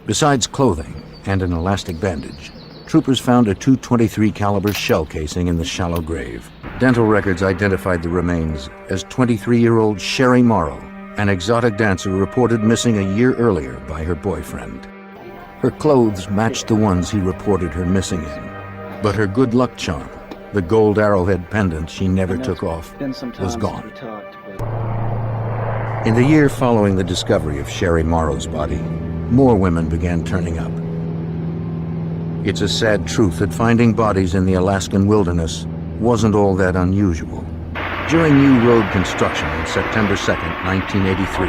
Besides clothing and an elastic bandage, troopers found a .223 caliber shell casing in the shallow grave. Dental records identified the remains as 23-year-old Sherry Morrow, an exotic dancer reported missing a year earlier by her boyfriend. Her clothes matched the ones he reported her missing in, but her good luck charm, the gold arrowhead pendant she never took off, was gone. In the year following the discovery of Sherry Morrow's body, more women began turning up. It's a sad truth that finding bodies in the Alaskan wilderness wasn't all that unusual. During new road construction on September 2nd, 1983,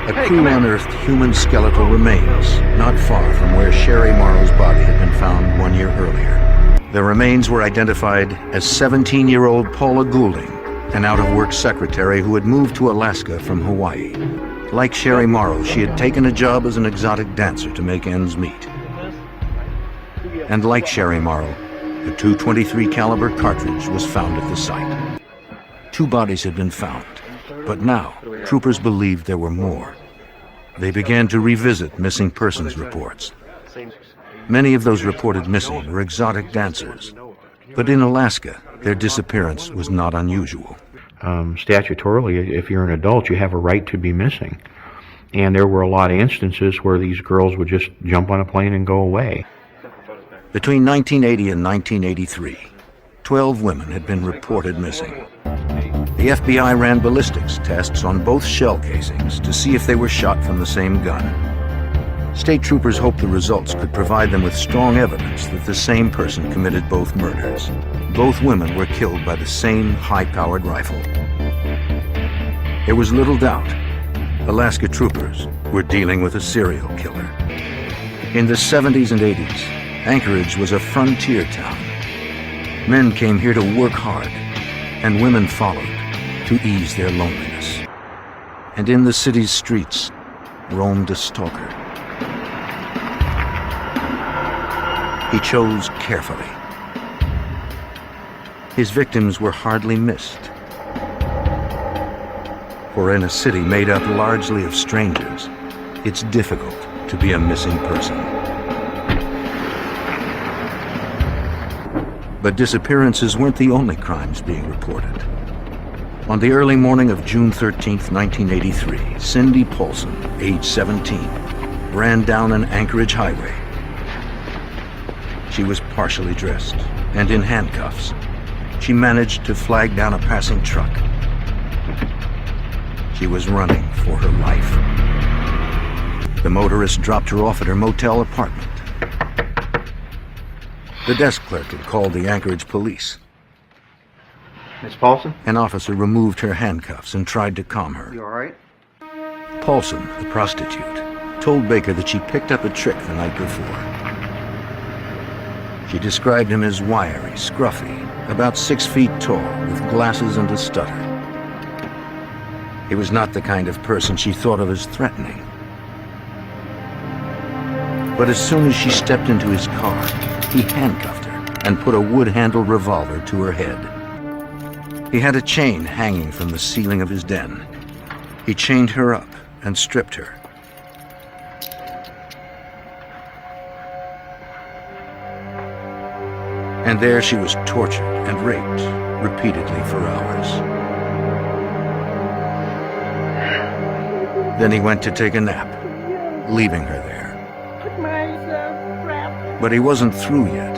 a crew unearthed human skeletal remains not far from where Sherry Morrow's body had been found 1 year earlier. The remains were identified as 17-year-old Paula Goulding, an out-of-work secretary who had moved to Alaska from Hawaii. Like Sherry Morrow, she had taken a job as an exotic dancer to make ends meet. And like Sherry Morrow, a .223 caliber cartridge was found at the site. 2 bodies had been found, but now troopers believed there were more. They began to revisit missing persons reports. Many of those reported missing were exotic dancers, but in Alaska, their disappearance was not unusual. Statutorily, if you're an adult, you have a right to be missing. And there were a lot of instances where these girls would just jump on a plane and go away. Between 1980 and 1983, 12 women had been reported missing. The FBI ran ballistics tests on both shell casings to see if they were shot from the same gun. State troopers hoped the results could provide them with strong evidence that the same person committed both murders. Both women were killed by the same high-powered rifle. There was little doubt Alaska troopers were dealing with a serial killer. In the 70s and 80s, Anchorage was a frontier town. Men came here to work hard, and women followed to ease their loneliness. And in the city's streets roamed a stalker. He chose carefully. His victims were hardly missed. For in a city made up largely of strangers, it's difficult to be a missing person. But disappearances weren't the only crimes being reported. On the early morning of June 13th, 1983, Cindy Paulson, age 17, ran down an Anchorage highway. She was partially dressed and in handcuffs. She managed to flag down a passing truck. She was running for her life. The motorist dropped her off at her motel apartment. The desk clerk had called the Anchorage police. Miss Paulson? An officer removed her handcuffs and tried to calm her. You all right? Paulson, the prostitute, told Baker that she picked up a trick the night before. She described him as wiry, scruffy, about 6 feet tall, with glasses and a stutter. He was not the kind of person she thought of as threatening. But as soon as she stepped into his car, he handcuffed her and put a wood-handled revolver to her head. He had a chain hanging from the ceiling of his den. He chained her up and stripped her. And there she was tortured and raped repeatedly for hours. Then he went to take a nap, leaving her there. But he wasn't through yet.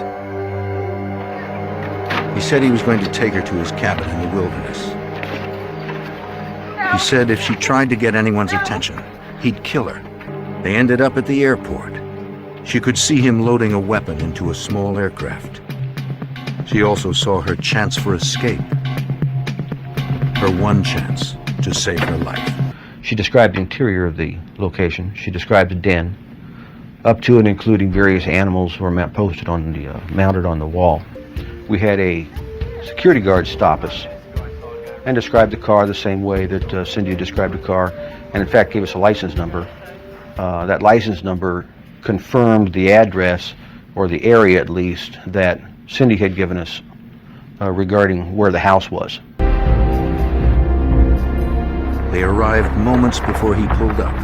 He said he was going to take her to his cabin in the wilderness. He said if she tried to get anyone's attention, he'd kill her. They ended up at the airport. She could see him loading a weapon into a small aircraft. She also saw her chance for escape. Her one chance to save her life. She described the interior of the location. She described the den, up to and including various animals were posted on the mounted on the wall. We had a security guard stop us and describe the car the same way that Cindy described the car, and in fact gave us a license number. That license number confirmed the address, or the area at least, that Cindy had given us regarding where the house was. They arrived moments before he pulled up.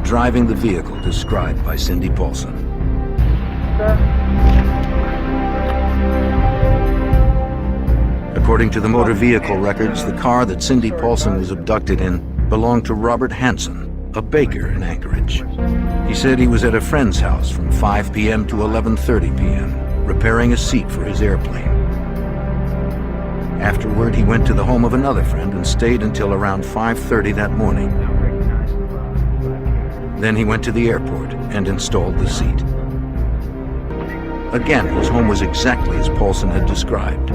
driving the vehicle described by Cindy Paulson. According to the motor vehicle records, the car that Cindy Paulson was abducted in belonged to Robert Hansen, a baker in Anchorage. He said he was at a friend's house from 5 p.m. to 11:30 p.m., repairing a seat for his airplane. Afterward, he went to the home of another friend and stayed until around 5:30 that morning. Then he went to the airport and installed the seat. Again, his home was exactly as Paulson had described.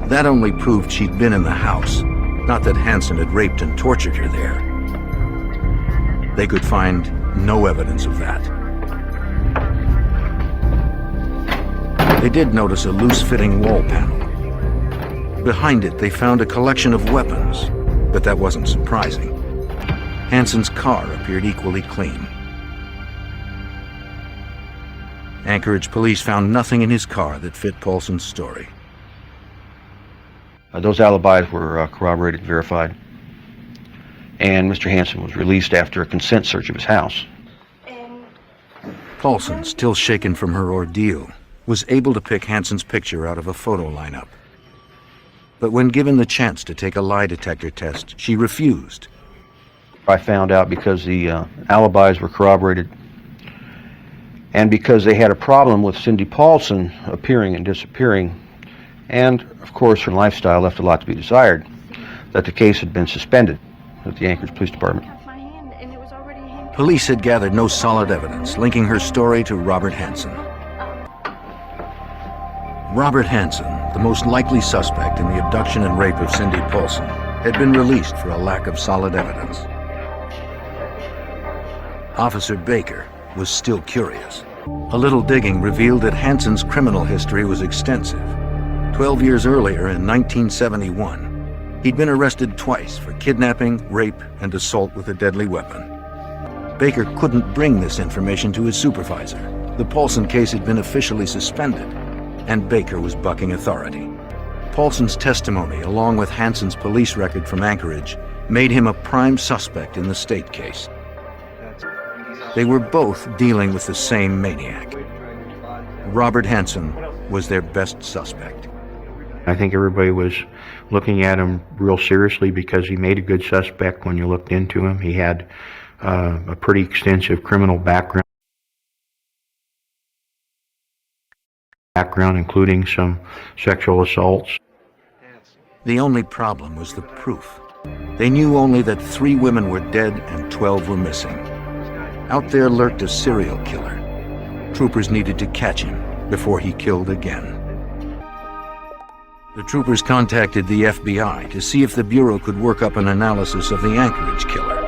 That only proved she'd been in the house, not that Hansen had raped and tortured her there. They could find no evidence of that. They did notice a loose-fitting wall panel. Behind it, they found a collection of weapons, but that wasn't surprising. Hansen's car appeared equally clean. Anchorage police found nothing in his car that fit Paulson's story. Those alibis were corroborated and verified, and Mr. Hansen was released after a consent search of his house. Paulson, still shaken from her ordeal, was able to pick Hansen's picture out of a photo lineup. But when given the chance to take a lie detector test, she refused. I found out because the alibis were corroborated and because they had a problem with Cindy Paulson appearing and disappearing, and of course her lifestyle left a lot to be desired, that the case had been suspended at the Anchorage Police Department. Police had gathered no solid evidence linking her story to Robert Hansen. Robert Hansen, the most likely suspect in the abduction and rape of Cindy Paulson, had been released for a lack of solid evidence. Officer Baker was still curious. A little digging revealed that Hansen's criminal history was extensive. 12 years earlier, in 1971, he'd been arrested twice for kidnapping, rape, and assault with a deadly weapon. Baker couldn't bring this information to his supervisor. The Paulson case had been officially suspended, and Baker was bucking authority. Paulson's testimony, along with Hansen's police record from Anchorage, made him a prime suspect in the state case. They were both dealing with the same maniac. Robert Hansen was their best suspect. I think everybody was looking at him real seriously because he made a good suspect when you looked into him. He had a pretty extensive criminal background, including some sexual assaults. The only problem was the proof. They knew only that 3 women were dead and 12 were missing. Out there lurked a serial killer. Troopers needed to catch him before he killed again. The troopers contacted the FBI to see if the Bureau could work up an analysis of the Anchorage killer.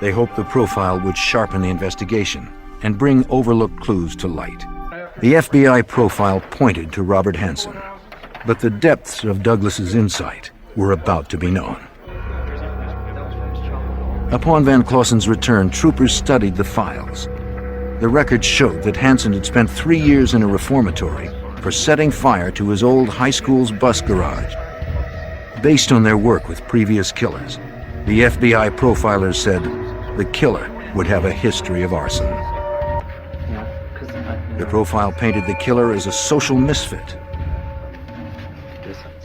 They hoped the profile would sharpen the investigation and bring overlooked clues to light. The FBI profile pointed to Robert Hansen, but the depths of Douglas's insight were about to be known. Upon Van Clausen's return, troopers studied the files. The records showed that Hansen had spent 3 years in a reformatory for setting fire to his old high school's bus garage. Based on their work with previous killers, the FBI profilers said the killer would have a history of arson. The profile painted the killer as a social misfit.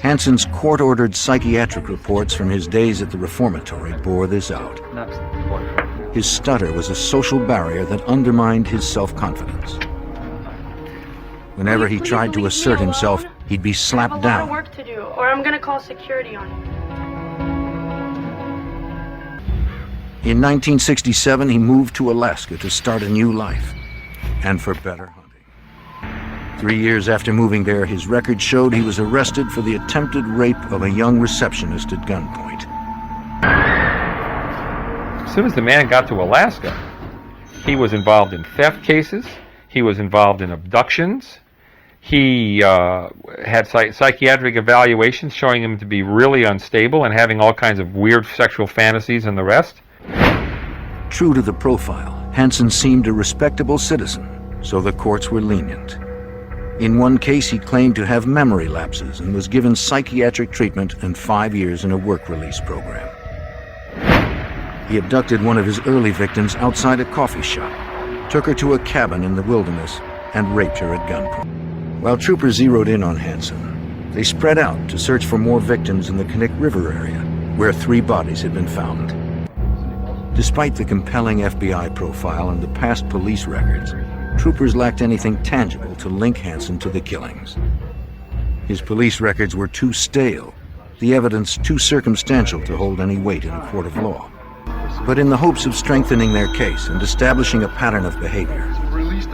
Hansen's court-ordered psychiatric reports from his days at the reformatory bore this out. His stutter was a social barrier that undermined his self-confidence. Whenever he tried to assert himself, he'd be slapped down. I have a lot of work to do, or I'm gonna call security on you. In 1967, he moved to Alaska to start a new life, and for better hunting. 3 years after moving there, his record showed he was arrested for the attempted rape of a young receptionist at gunpoint. As soon as the man got to Alaska, he was involved in theft cases, he was involved in abductions, he had psychiatric evaluations showing him to be really unstable and having all kinds of weird sexual fantasies and the rest. True to the profile, Hansen seemed a respectable citizen, so the courts were lenient. In one case, he claimed to have memory lapses and was given psychiatric treatment and 5 years in a work release program. He abducted one of his early victims outside a coffee shop, took her to a cabin in the wilderness, and raped her at gunpoint. While troopers zeroed in on Hansen, they spread out to search for more victims in the Knik River area, where 3 bodies had been found. Despite the compelling FBI profile and the past police records, troopers lacked anything tangible to link Hansen to the killings. His police records were too stale, the evidence too circumstantial to hold any weight in a court of law. But in the hopes of strengthening their case and establishing a pattern of behavior,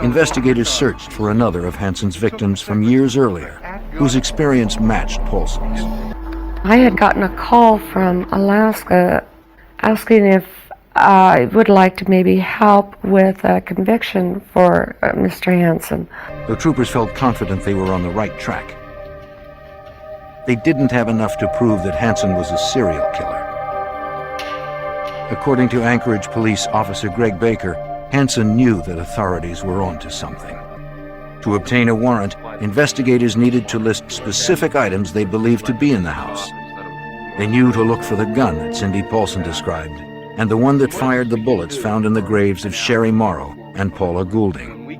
investigators searched for another of Hansen's victims from years earlier, whose experience matched Paulson's. I had gotten a call from Alaska asking if I would like to maybe help with a conviction for Mr. Hansen. The troopers felt confident they were on the right track. They didn't have enough to prove that Hansen was a serial killer. According to Anchorage Police Officer Greg Baker, Hansen knew that authorities were onto something. To obtain a warrant, investigators needed to list specific items they believed to be in the house. They knew to look for the gun that Cindy Paulson described, and the one that fired the bullets found in the graves of Sherry Morrow and Paula Goulding.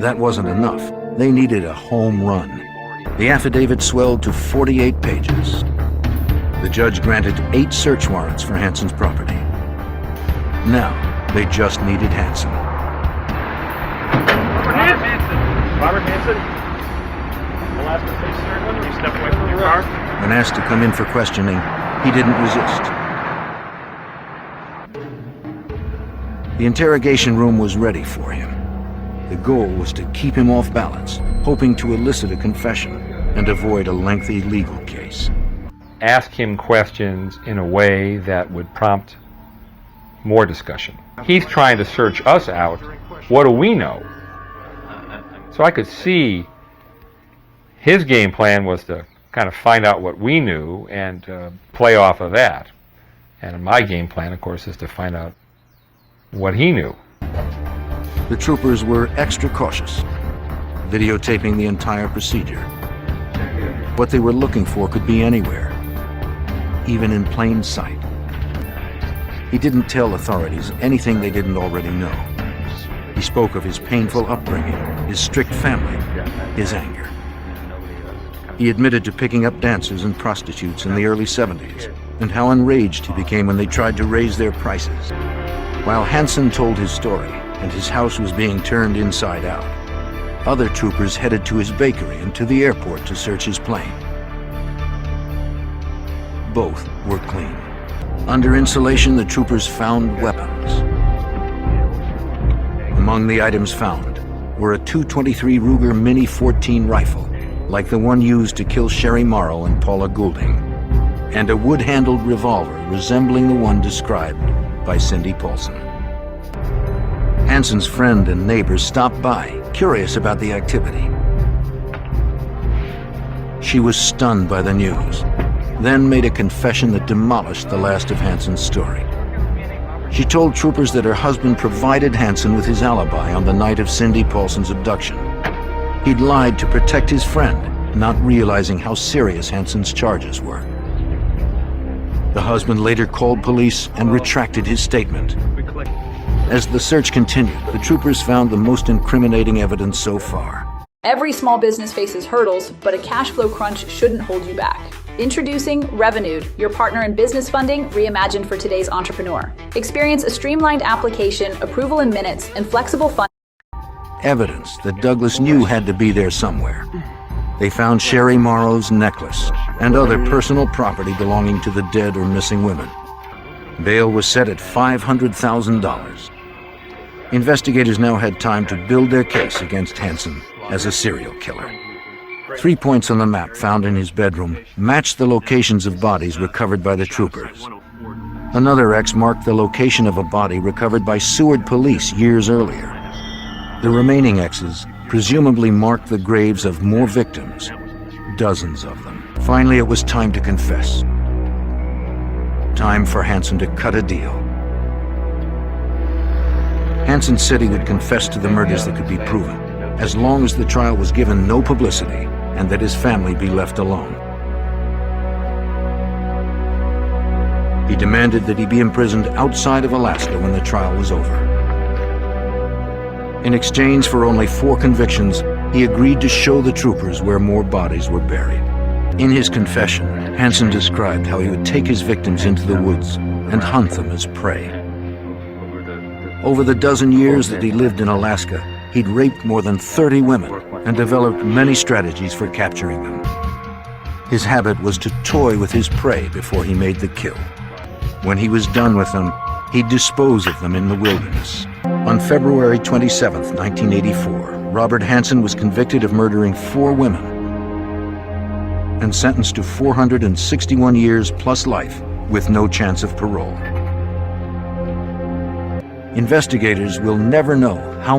That wasn't enough. They needed a home run. The affidavit swelled to 48 pages. The judge granted 8 search warrants for Hansen's property. Now, they just needed Hansen. Robert Hansen. Alaskan face sir. Can you step away from your car? When asked to come in for questioning, he didn't resist. The interrogation room was ready for him. The goal was to keep him off balance, hoping to elicit a confession and avoid a lengthy legal case. Ask him questions in a way that would prompt more discussion. He's trying to search us out. What do we know? So I could see his game plan was to kind of find out what we knew and play off of that. And my game plan, of course, is to find out what he knew. The troopers were extra cautious, videotaping the entire procedure. What they were looking for could be anywhere, even in plain sight. He didn't tell authorities anything they didn't already know. He spoke of his painful upbringing, his strict family, his anger. He admitted to picking up dancers and prostitutes in the early 70s, and how enraged he became when they tried to raise their prices. While Hansen told his story, and his house was being turned inside out, other troopers headed to his bakery and to the airport to search his plane. Both were clean. Under insulation, the troopers found weapons. Among the items found were a .223 Ruger Mini 14 rifle, like the one used to kill Sherry Morrow and Paula Goulding, and a wood-handled revolver resembling the one described by Cindy Paulson. Hansen's friend and neighbors stopped by, curious about the activity. She was stunned by the news, then made a confession that demolished the last of Hansen's story. She told troopers that her husband provided Hansen with his alibi on the night of Cindy Paulson's abduction. He'd lied to protect his friend, not realizing how serious Hansen's charges were. The husband later called police and retracted his statement. As the search continued, the troopers found the most incriminating evidence so far. Every small business faces hurdles, but a cash flow crunch shouldn't hold you back. Introducing Revenued, your partner in business funding reimagined for today's entrepreneur. Experience a streamlined application, approval in minutes, and flexible funding. Evidence that Douglas knew had to be there somewhere. They found Sherry Morrow's necklace and other personal property belonging to the dead or missing women. Bail was set at $500,000. Investigators now had time to build their case against Hansen as a serial killer. 3 points on the map found in his bedroom matched the locations of bodies recovered by the troopers. Another X marked the location of a body recovered by Seward police years earlier. The remaining X's presumably marked the graves of more victims, dozens of them. Finally, it was time to confess. Time for Hansen to cut a deal. Hansen said he would confess to the murders that could be proven, as long as the trial was given no publicity and that his family be left alone. He demanded that he be imprisoned outside of Alaska when the trial was over. In exchange for only 4 convictions, he agreed to show the troopers where more bodies were buried. In his confession, Hansen described how he would take his victims into the woods and hunt them as prey. Over the dozen years that he lived in Alaska, he'd raped more than 30 women and developed many strategies for capturing them. His habit was to toy with his prey before he made the kill. When he was done with them, he'd dispose of them in the wilderness. On February 27, 1984, Robert Hansen was convicted of murdering 4 women and sentenced to 461 years plus life with no chance of parole. Investigators will never know how